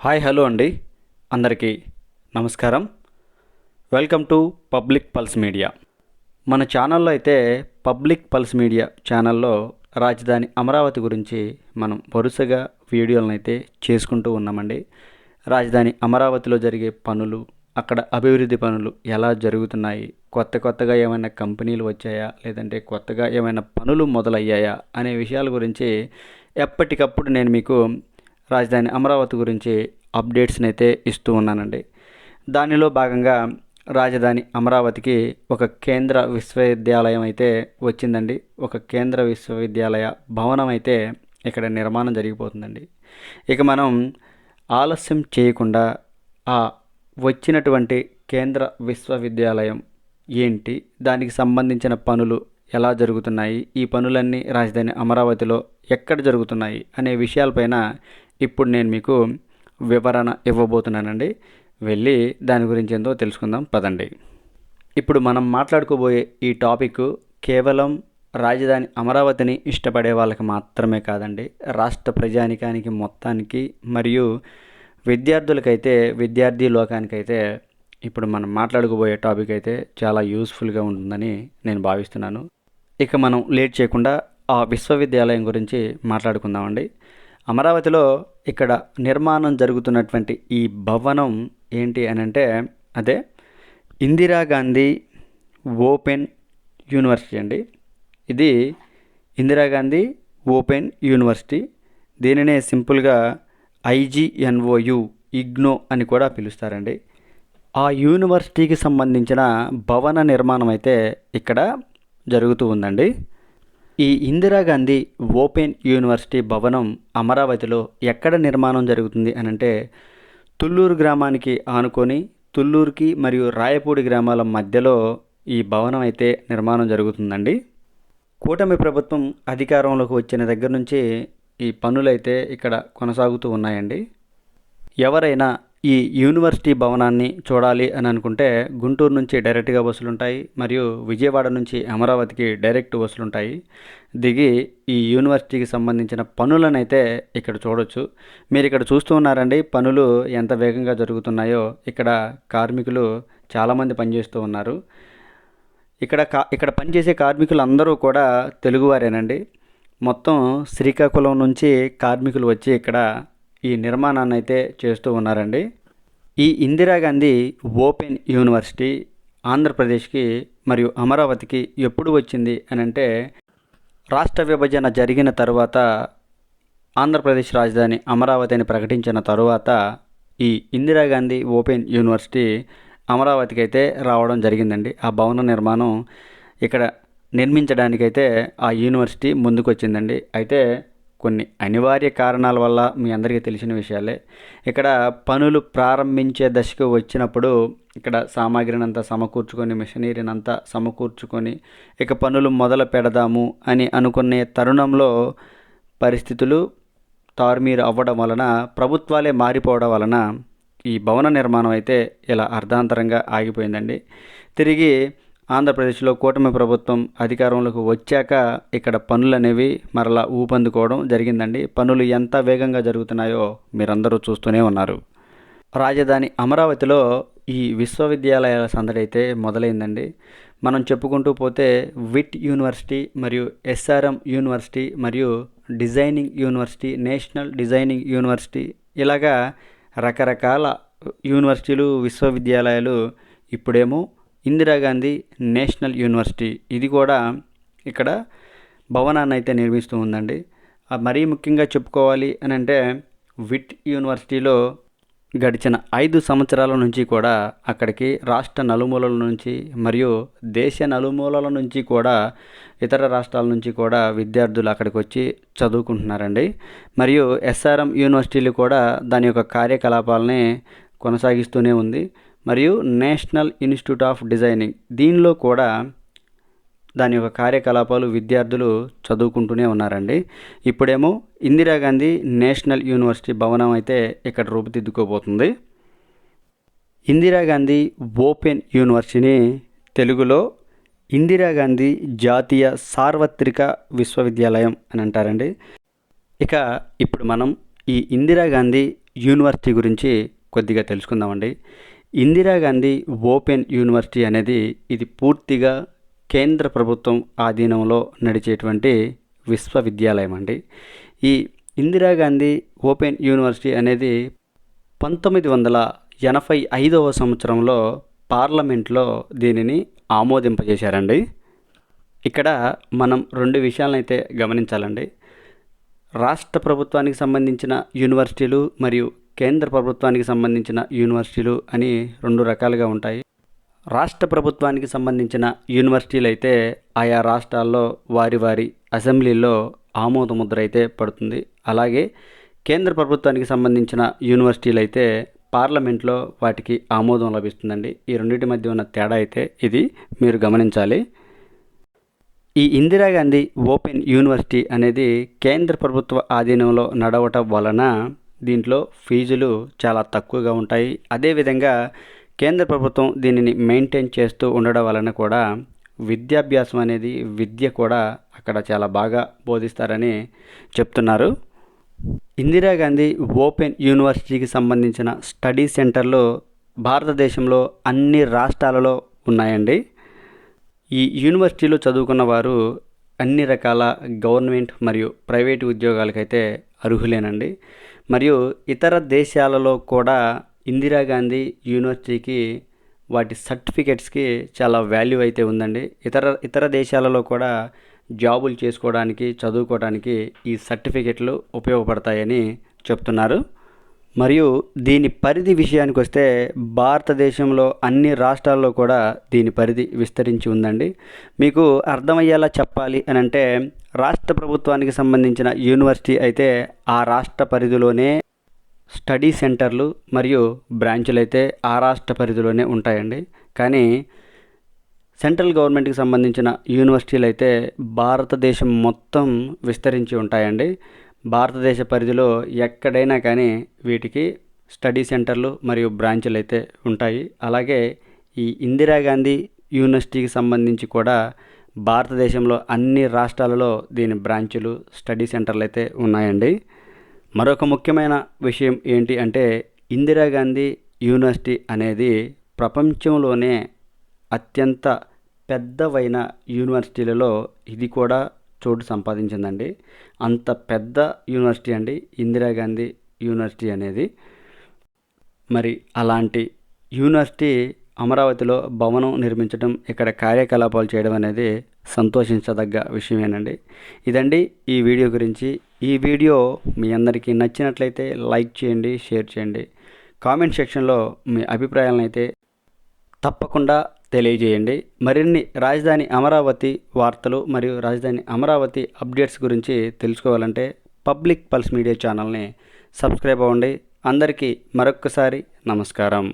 Hi hello అండి, అందరికీ నమస్కారం. Welcome to public pulse media. మన ఛానల్లో అయితే పబ్లిక్ పల్స్ మీడియా ఛానల్లో రాజధాని అమరావతి గురించి మనం వరుసగా వీడియోలను అయితే చేసుకుంటూ ఉన్నామండి. రాజధాని అమరావతిలో జరిగే పనులు, అక్కడ అభివృద్ధి పనులు ఎలా జరుగుతున్నాయి, కొత్తగా ఏమైనా కంపెనీలు వచ్చాయా, లేదంటే కొత్తగా ఏమైనా పనులు మొదలయ్యాయా అనే విషయాల గురించి ఎప్పటికప్పుడు నేను మీకు రాజధాని అమరావతి గురించి అప్డేట్స్ని అయితే ఇస్తూ ఉన్నానండి. దానిలో భాగంగా రాజధాని అమరావతికి ఒక కేంద్ర విశ్వవిద్యాలయం అయితే వచ్చిందండి. ఒక కేంద్ర విశ్వవిద్యాలయ భవనం అయితే ఇక్కడ నిర్మాణం జరిగిపోతుందండి. ఇక మనం ఆలస్యం చేయకుండా ఆ వచ్చినటువంటి కేంద్ర విశ్వవిద్యాలయం ఏంటి, దానికి సంబంధించిన పనులు ఎలా జరుగుతున్నాయి, ఈ పనులన్నీ రాజధాని అమరావతిలో ఎక్కడ జరుగుతున్నాయి అనే విషయాలపైన ఇప్పుడు నేను మీకు వివరణ ఇవ్వబోతున్నానండి. వెళ్ళి దాని గురించి ఏందో తెలుసుకుందాం పదండి. ఇప్పుడు మనం మాట్లాడుకోబోయే ఈ టాపిక్ కేవలం రాజధాని అమరావతిని ఇష్టపడే వాళ్ళకి మాత్రమే కాదండి, రాష్ట్ర ప్రజానికానికి మొత్తానికి మరియు విద్యార్థులకైతే, విద్యార్థి లోకానికైతే ఇప్పుడు మనం మాట్లాడుకోబోయే టాపిక్ అయితే చాలా యూస్ఫుల్గా ఉంటుందని నేను భావిస్తున్నాను. ఇక మనం లేట్ చేయకుండా ఆ విశ్వవిద్యాలయం గురించి మాట్లాడుకుందామండి. అమరావతిలో ఇక్కడ నిర్మాణం జరుగుతున్నటువంటి ఈ భవనం ఏంటి అని అంటే అదే ఇందిరాగాంధీ ఓపెన్ యూనివర్సిటీ అండి. ఇది ఇందిరాగాంధీ ఓపెన్ యూనివర్సిటీ. దీనినే సింపుల్గా IGNOU ఇగ్నో అని కూడా పిలుస్తారండి. ఆ యూనివర్సిటీకి సంబంధించిన భవన నిర్మాణం అయితే ఇక్కడ జరుగుతూ ఉందండి. ఈ ఇందిరాగాంధీ ఓపెన్ యూనివర్సిటీ భవనం అమరావతిలో ఎక్కడ నిర్మాణం జరుగుతుంది అనంటే తుళ్ళూరు గ్రామానికి ఆనుకొని తుళ్ళూరుకి మరియు రాయపూడి గ్రామాల మధ్యలో ఈ భవనం అయితే నిర్మాణం జరుగుతుందండి. కూటమి ప్రభుత్వం అధికారంలోకి వచ్చిన దగ్గర నుంచి ఈ పనులైతే ఇక్కడ కొనసాగుతూ ఉన్నాయండి. ఎవరైనా ఈ యూనివర్సిటీ భవనాన్ని చూడాలి అని అనుకుంటే గుంటూరు నుంచి డైరెక్ట్గా బస్సులు ఉంటాయి, మరియు విజయవాడ నుంచి అమరావతికి డైరెక్ట్ బస్సులు ఉంటాయి. దిగి ఈ యూనివర్సిటీకి సంబంధించిన పనులను అయితే ఇక్కడ చూడొచ్చు. మీరు ఇక్కడ చూస్తూ ఉన్నారండి, పనులు ఎంత వేగంగా జరుగుతున్నాయో. ఇక్కడ కార్మికులు చాలామంది పనిచేస్తూ ఉన్నారు. ఇక్కడ పనిచేసే కార్మికులు అందరూ కూడా తెలుగువారేనండి. మొత్తం శ్రీకాకుళం నుంచి కార్మికులు వచ్చి ఇక్కడ ఈ నిర్మాణాన్ని అయితే చేస్తూ ఉన్నారండి. ఈ ఇందిరాగాంధీ ఓపెన్ యూనివర్సిటీ ఆంధ్రప్రదేశ్కి మరియు అమరావతికి ఎప్పుడు వచ్చింది అని అంటే రాష్ట్ర విభజన జరిగిన తరువాత ఆంధ్రప్రదేశ్ రాజధాని అమరావతి అని ప్రకటించిన తరువాత ఈ ఇందిరాగాంధీ ఓపెన్ యూనివర్సిటీ అమరావతికి అయితే రావడం జరిగిందండి. ఆ భవన నిర్మాణం ఇక్కడ నిర్మించడానికైతే ఆ యూనివర్సిటీ ముందుకొచ్చిందండి. అయితే కొన్ని అనివార్య కారణాల వల్ల మీ అందరికీ తెలిసిన విషయాలే. ఇక్కడ పనులు ప్రారంభించే దశకు వచ్చినప్పుడు ఇక్కడ సామాగ్రిని అంతా సమకూర్చుకొని, మిషనరీని అంతా సమకూర్చుకొని ఇక పనులు మొదలు పెడదాము అని అనుకునే తరుణంలో పరిస్థితులు తారుమీరు అవ్వడం వలన, ప్రభుత్వాలే మారిపోవడం వలన ఈ భవన నిర్మాణం అయితే ఇలా అర్ధాంతరంగా ఆగిపోయిందండి. తిరిగి ఆంధ్రప్రదేశ్లో కూటమి ప్రభుత్వం అధికారంలోకి వచ్చాక ఇక్కడ పనులు అనేవి మరలా ఊపందుకోవడం జరిగిందండి. పనులు ఎంత వేగంగా జరుగుతున్నాయో మీరందరూ చూస్తూనే ఉన్నారు. రాజధాని అమరావతిలో ఈ విశ్వవిద్యాలయాల సందడి అయితే మొదలైందండి. మనం చెప్పుకుంటూ పోతే విట్ యూనివర్సిటీ మరియు SRM యూనివర్సిటీ మరియు designing university, national designing university, ఇలాగా రకరకాల యూనివర్సిటీలు, విశ్వవిద్యాలయాలు. ఇప్పుడేమో ఇందిరాగాంధీ నేషనల్ యూనివర్సిటీ, ఇది కూడా ఇక్కడ భవనాన్ని అయితే నిర్మిస్తూ ఉందండి. మరీ ముఖ్యంగా చెప్పుకోవాలి అని అంటే విట్ యూనివర్సిటీలో గడిచిన 5 సంవత్సరాల నుంచి కూడా అక్కడికి రాష్ట్ర నలుమూలల నుంచి మరియు దేశ నలుమూలల నుంచి కూడా, ఇతర రాష్ట్రాల నుంచి కూడా విద్యార్థులు అక్కడికి వచ్చి చదువుకుంటున్నారండి. మరియు SRM యూనివర్సిటీలు కూడా దాని యొక్క కార్యకలాపాలని కొనసాగిస్తూనే ఉంది. మరియు నేషనల్ ఇన్స్టిట్యూట్ ఆఫ్ డిజైనింగ్, దీనిలో కూడా దాని యొక్క కార్యకలాపాలు విద్యార్థులు చదువుకుంటూనే ఉన్నారండి. ఇప్పుడేమో ఇందిరాగాంధీ నేషనల్ యూనివర్సిటీ భవనం అయితే ఇక్కడ రూపుదిద్దుకోబోతుంది. ఇందిరాగాంధీ ఓపెన్ యూనివర్సిటీని తెలుగులో ఇందిరాగాంధీ జాతీయ సార్వత్రిక విశ్వవిద్యాలయం అని అంటారండి. ఇక ఇప్పుడు మనం ఈ ఇందిరాగాంధీ యూనివర్సిటీ గురించి కొద్దిగా తెలుసుకుందామండి. ఇందిరాగాంధీ ఓపెన్ యూనివర్సిటీ అనేది ఇది పూర్తిగా కేంద్ర ప్రభుత్వం ఆధీనంలో నడిచేటువంటి విశ్వవిద్యాలయం అండి. ఈ ఇందిరాగాంధీ ఓపెన్ యూనివర్సిటీ అనేది 1985వ సంవత్సరంలో పార్లమెంట్లో దీనిని ఆమోదింపజేశారండి. ఇక్కడ మనం 2 విషయాలనైతే గమనించాలండి. రాష్ట్ర ప్రభుత్వానికి సంబంధించిన యూనివర్సిటీలు మరియు కేంద్ర ప్రభుత్వానికి సంబంధించిన యూనివర్సిటీలు అని 2 రకాలుగా ఉంటాయి. రాష్ట్ర ప్రభుత్వానికి సంబంధించిన యూనివర్సిటీలు అయితే ఆయా రాష్ట్రాల్లో వారి అసెంబ్లీల్లో ఆమోద ముద్ర అయితే పడుతుంది. అలాగే కేంద్ర ప్రభుత్వానికి సంబంధించిన యూనివర్సిటీలు అయితే పార్లమెంట్లో వాటికి ఆమోదం లభిస్తుందండి. ఈ రెండింటి మధ్య ఉన్న తేడా అయితే ఇది మీరు గమనించాలి. ఈ ఇందిరాగాంధీ ఓపెన్ యూనివర్సిటీ అనేది కేంద్ర ప్రభుత్వ ఆధీనంలో నడవటం వలన దీంట్లో ఫీజులు చాలా తక్కువగా ఉంటాయి. అదేవిధంగా కేంద్ర ప్రభుత్వం దీనిని మెయింటైన్ చేస్తూ ఉండడం వలన కూడా విద్యాభ్యాసం అనేది విద్య కూడా అక్కడ చాలా బాగా బోధిస్తారని చెప్తున్నారు. ఇందిరాగాంధీ ఓపెన్ యూనివర్సిటీకి సంబంధించిన స్టడీ సెంటర్లు భారతదేశంలో అన్ని రాష్ట్రాలలో ఉన్నాయండి. ఈ యూనివర్సిటీలో చదువుకున్న వారు అన్ని రకాల గవర్నమెంట్ మరియు ప్రైవేటు ఉద్యోగాలకైతే అర్హులేనండి. మరియు ఇతర దేశాలలో కూడా ఇందిరాగాంధీ యూనివర్సిటీకి వాటి సర్టిఫికెట్స్కి చాలా వాల్యూ అయితే ఉందండి. ఇతర దేశాలలో కూడా జాబులు చేసుకోవడానికి చదువుకోవడానికి ఈ సర్టిఫికెట్లు ఉపయోగపడతాయని చెప్తున్నారు. మరియు దీని పరిధి విషయానికి వస్తే భారతదేశంలో అన్ని రాష్ట్రాల్లో కూడా దీని పరిధి విస్తరించి ఉందండి. మీకు అర్థమయ్యేలా చెప్పాలి అని అంటే రాష్ట్ర ప్రభుత్వానికి సంబంధించిన యూనివర్సిటీ అయితే ఆ రాష్ట్ర పరిధిలోనే స్టడీ సెంటర్లు మరియు బ్రాంచులు అయితే ఆ రాష్ట్ర పరిధిలోనే ఉంటాయండి. కానీ సెంట్రల్ గవర్నమెంట్కి సంబంధించిన యూనివర్సిటీలు అయితే భారతదేశం మొత్తం విస్తరించి ఉంటాయండి. భారతదేశ పరిధిలో ఎక్కడైనా కానీ వీటికి స్టడీ సెంటర్లు మరియు బ్రాంచులు అయితే ఉంటాయి. అలాగే ఈ ఇందిరాగాంధీ యూనివర్సిటీకి సంబంధించి కూడా భారతదేశంలో అన్ని రాష్ట్రాలలో దీని బ్రాంచులు స్టడీ సెంటర్లు అయితే ఉన్నాయండి. మరొక ముఖ్యమైన విషయం ఏంటి అంటే ఇందిరాగాంధీ యూనివర్సిటీ అనేది ప్రపంచంలోనే అత్యంత పెద్దవైన యూనివర్సిటీలలో ఇది కూడా చోటు సంపాదించిందండి. అంత పెద్ద యూనివర్సిటీ అండి ఇందిరాగాంధీ యూనివర్సిటీ అనేది. మరి అలాంటి యూనివర్సిటీ అమరావతిలో భవనం నిర్మించడం, ఇక్కడ కార్యకలాపాలు చేయడం అనేది సంతోషించదగ్గ విషయమేనండి. ఇదండి ఈ వీడియో గురించి. ఈ వీడియో మీ అందరికీ నచ్చినట్లయితే లైక్ చేయండి, షేర్ చేయండి. కామెంట్ సెక్షన్లో మీ అభిప్రాయాలను అయితే తప్పకుండా తెలియజేయండి. మరిన్ని రాజధాని అమరావతి వార్తలు మరియు రాజధాని అమరావతి అప్డేట్స్ గురించి తెలుసుకోవాలంటే పబ్లిక్ పల్స్ మీడియా ఛానల్ని సబ్స్క్రైబ్ అవ్వండి. అందరికీ మరొక్కసారి నమస్కారం.